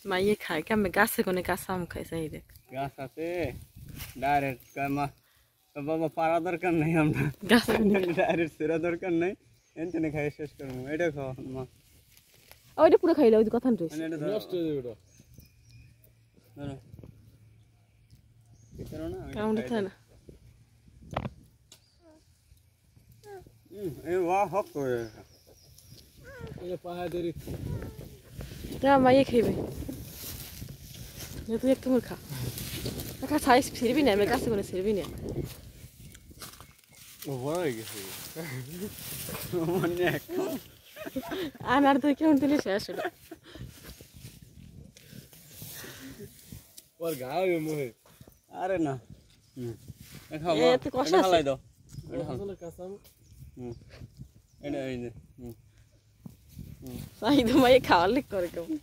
মাইয়ে খায় কেমন গাছে কোনে কাঁচা আম খাইছে এই দেখ গাছ আছে ডাইরেক্ট কামা বাবা পারা দরকার নাই আমরা গাছে ডাইরেক্ট সেরা দরকার নাই এনতেনে খাই শেষ করবো এটা খাও মা ওইটা পুরো খাইলে ওই কথা রয়েছে এটা নষ্ট হয়ে যাবে ধরো কি করো না কামড় খায় না এই ওয়া হক করে এটা পাহাড় ধরে তা মাইয়ে খাইবে তুই একটু খা খা সাইজ ছিড়বি না আমি গাছে কোনে ছিড়বি না ও বড় হয়ে গেছে মনে আর তুই কেমন দিলে শেষ হলো ওর গায়ে মোহে আরে না খাও এত কষ্ট এটা আছে হালাই দাও আসলে কাঁচাম এটা এই যে সাই তো মাইয়ে খাওয়ার লিখ করে কেমন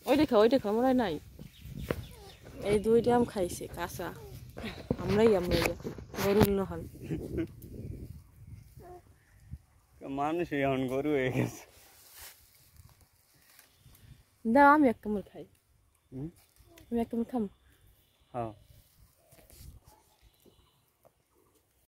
ওইটা খাও মনে হয় নাই এই দুইটা আম খাইছে কাঁচা আমরাই গরুর নহন মানুষ এখন গরু হয়ে গেছে দাও আমি এক কামড় খাই আমি এক কামড় খাম হ্যাঁ